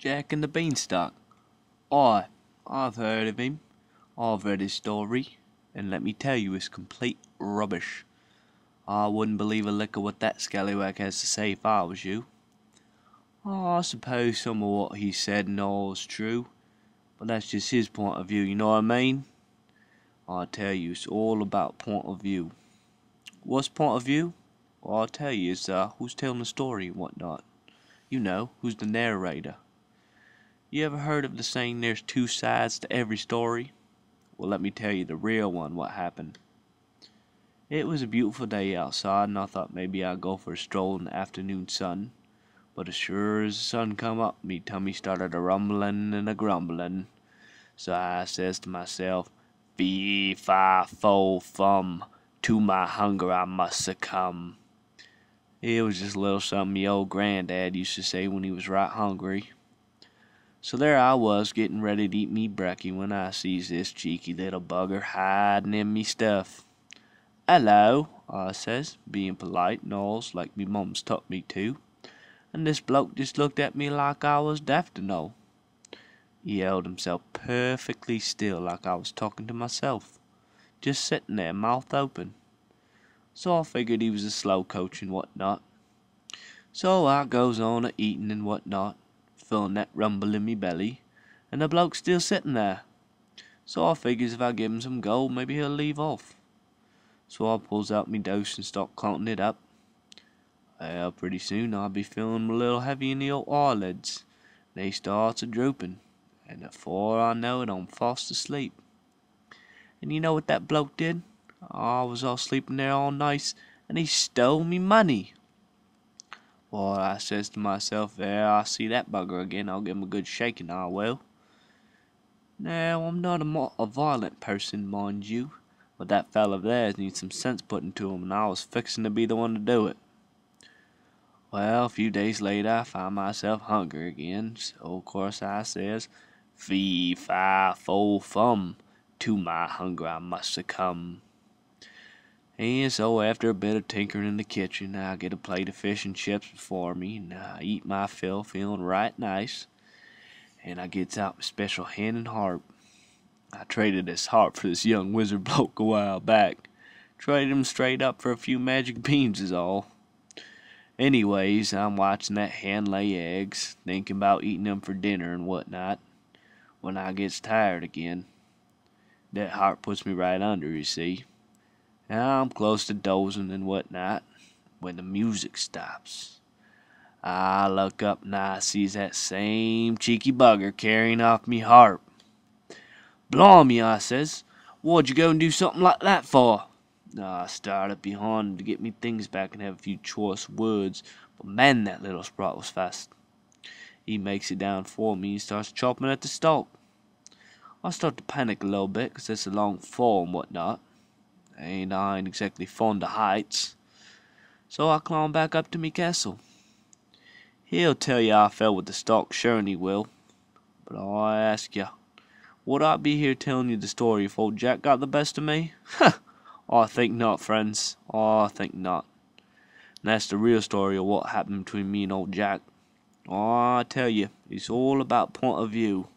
Jack and the Beanstalk. Aye, I've heard of him. I've read his story, and let me tell you, it's complete rubbish. I wouldn't believe a lick of what that scallywag has to say if I was you. I suppose some of what he said and all is true, but that's just his point of view, you know what I mean? I tell you, it's all about point of view. What's point of view? Well, I'll tell you, it's who's telling the story and whatnot. You know, who's the narrator. You ever heard of the saying there's two sides to every story? Well, let me tell you the real one, what happened. It was a beautiful day outside, and I thought maybe I'd go for a stroll in the afternoon sun. But as sure as the sun come up, me tummy started a rumbling and a grumbling. So I says to myself, fee, fi, fo, fum, to my hunger I must succumb. It was just a little something me old granddad used to say when he was right hungry. So there I was, getting ready to eat me brekkie, when I sees this cheeky little bugger hiding in me stuff. "Hello," I says, being polite and alls like me mum's taught me to, and this bloke just looked at me like I was deaf to know. He held himself perfectly still like I was talking to myself, just sitting there, mouth open. So I figured he was a slow coach and whatnot. So I goes on a-eating and whatnot, feeling that rumble in me belly, and the bloke's still sitting there. So I figures if I give him some gold, maybe he'll leave off. So I pulls out me dose and start counting it up. Well, pretty soon I'll be feeling a little heavy in the old eyelids. They starts a-drooping, and afore I know it I'm fast asleep. And you know what that bloke did? I was all sleeping there all nice, and he stole me money. Well, I says to myself, there, I see that bugger again, I'll give him a good shaking, I will. Now, I'm not a violent person, mind you, but that fella there needs some sense put into him, and I was fixing to be the one to do it. Well, a few days later, I find myself hungry again, so of course I says, fee, fi, fo, fum, to my hunger I must succumb. And so after a bit of tinkering in the kitchen, I get a plate of fish and chips before me, and I eat my fill, feeling right nice. And I gets out my special hand and harp. I traded this harp for this young wizard bloke a while back. Traded him straight up for a few magic beans is all. Anyways, I'm watching that hen lay eggs, thinking about eating them for dinner and whatnot, when I gets tired again. That harp puts me right under, you see. Now I'm close to dozing and whatnot, when the music stops. I look up and I sees that same cheeky bugger carrying off me harp. "Blimey," I says, "what'd you go and do something like that for?" I started behind him to get me things back and have a few choice words, but man, that little sprite was fast. He makes it down for me and starts chopping at the stalk. I start to panic a little bit, 'cause it's a long fall and whatnot, and I ain't exactly fond of heights. So I climb back up to me castle. He'll tell you I fell with the stalk, sure and he will. But I ask you, would I be here telling you the story if old Jack got the best of me? I think not, friends. I think not. And that's the real story of what happened between me and old Jack. I tell you, it's all about point of view.